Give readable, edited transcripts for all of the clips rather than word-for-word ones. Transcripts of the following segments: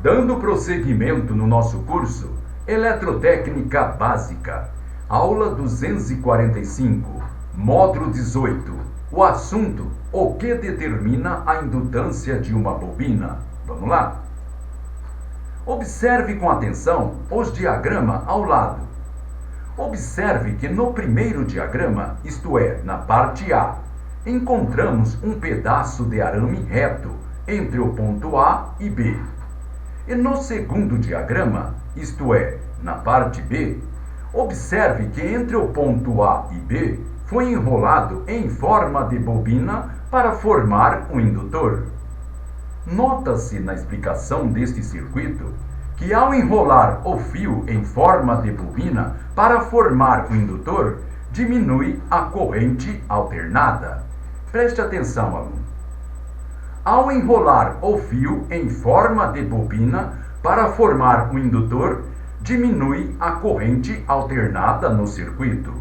Dando prosseguimento no nosso curso Eletrotécnica Básica, aula 245, módulo 18. O assunto: o que determina a indutância de uma bobina? Vamos lá? Observe com atenção os diagramas ao lado. Observe que no primeiro diagrama, isto é, na parte A, encontramos um pedaço de arame reto entre o ponto A e B. E no segundo diagrama, isto é, na parte B, observe que entre o ponto A e B foi enrolado em forma de bobina para formar um indutor. Nota-se na explicação deste circuito que ao enrolar o fio em forma de bobina para formar o indutor, diminui a corrente alternada. Preste atenção, aluno. Ao enrolar o fio em forma de bobina para formar o indutor, diminui a corrente alternada no circuito.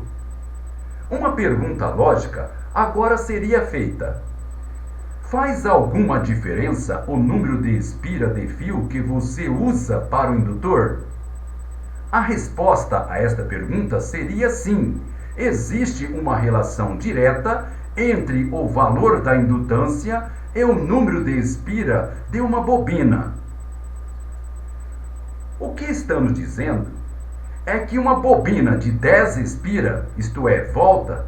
Uma pergunta lógica agora seria feita: faz alguma diferença o número de espira de fio que você usa para o indutor? A resposta a esta pergunta seria sim. Existe uma relação direta entre o valor da indutância e o número de espira de uma bobina. O que estamos dizendo é que uma bobina de 10 espira, isto é, volta,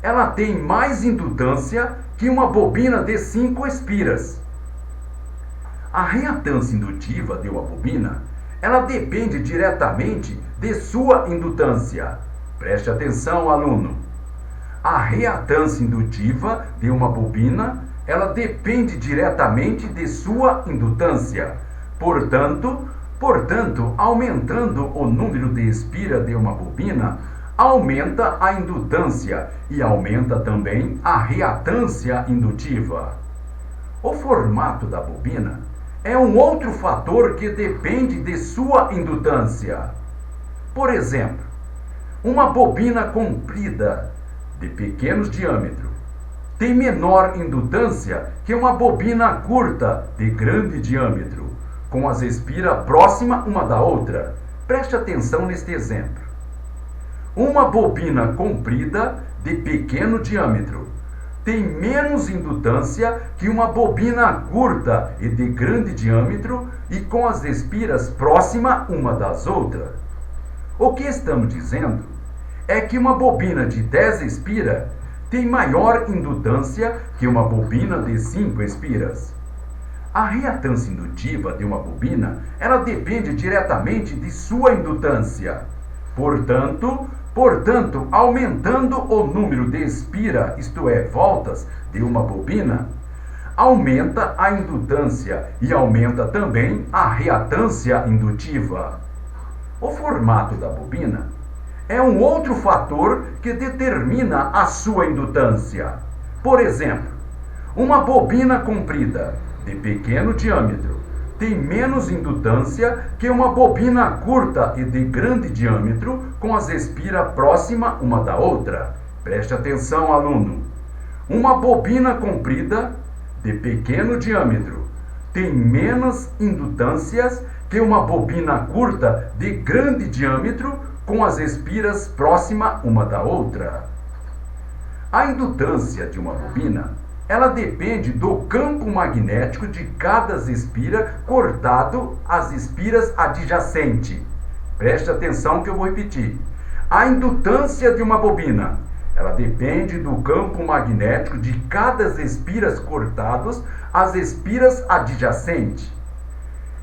ela tem mais indutância que uma bobina de 5 espiras. A reatância indutiva de uma bobina, ela depende diretamente de sua indutância. Preste atenção, aluno. A reatância indutiva de uma bobina, ela depende diretamente de sua indutância. Portanto, aumentando o número de espira de uma bobina, aumenta a indutância e aumenta também a reatância indutiva. O formato da bobina é um outro fator que depende de sua indutância. Por exemplo, uma bobina comprida de pequeno diâmetro tem menor indutância que uma bobina curta de grande diâmetro, com as espiras próximas uma da outra. Preste atenção neste exemplo. Uma bobina comprida de pequeno diâmetro tem menos indutância que uma bobina curta e de grande diâmetro e com as espiras próximas uma das outras. O que estamos dizendo é que uma bobina de 10 espiras tem maior indutância que uma bobina de 5 espiras. A reatância indutiva de uma bobina, ela depende diretamente de sua indutância. Portanto, aumentando o número de espira, isto é, voltas, de uma bobina, aumenta a indutância e aumenta também a reatância indutiva. O formato da bobina é um outro fator que determina a sua indutância. Por exemplo, uma bobina comprida de pequeno diâmetro tem menos indutância que uma bobina curta e de grande diâmetro com as espiras próximas uma da outra. Preste atenção, aluno. Uma bobina comprida de pequeno diâmetro tem menos indutâncias que uma bobina curta de grande diâmetro com as espiras próximas uma da outra. A indutância de uma bobina, ela depende do campo magnético de cada espira cortado as espiras adjacentes. Preste atenção que eu vou repetir. A indutância de uma bobina, ela depende do campo magnético de cada espiras cortados as espiras adjacentes.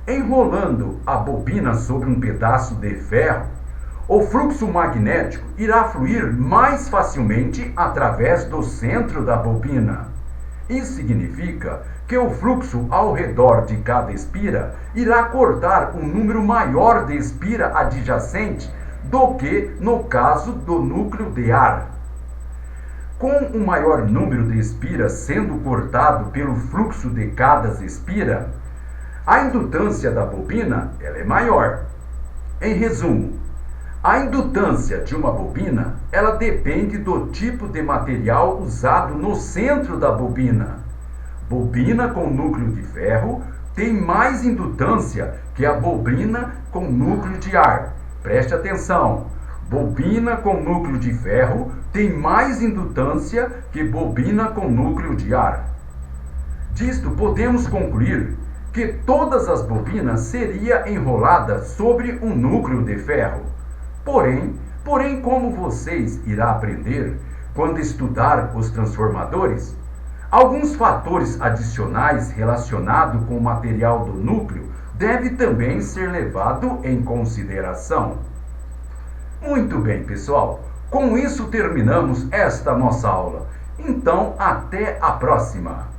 Enrolando a bobina sobre um pedaço de ferro, o fluxo magnético irá fluir mais facilmente através do centro da bobina. Isso significa que o fluxo ao redor de cada espira irá cortar um número maior de espira adjacente do que no caso do núcleo de ar. Com um maior número de espiras sendo cortado pelo fluxo de cada espira, a indutância da bobina ela é maior. Em resumo, a indutância de uma bobina, ela depende do tipo de material usado no centro da bobina. Bobina com núcleo de ferro tem mais indutância que a bobina com núcleo de ar. Preste atenção. Bobina com núcleo de ferro tem mais indutância que bobina com núcleo de ar. Disto podemos concluir que todas as bobinas seriam enroladas sobre um núcleo de ferro. Porém, como vocês irá aprender quando estudar os transformadores, alguns fatores adicionais relacionados com o material do núcleo devem também ser levados em consideração. Muito bem, pessoal. Com isso terminamos esta nossa aula. Então, até a próxima!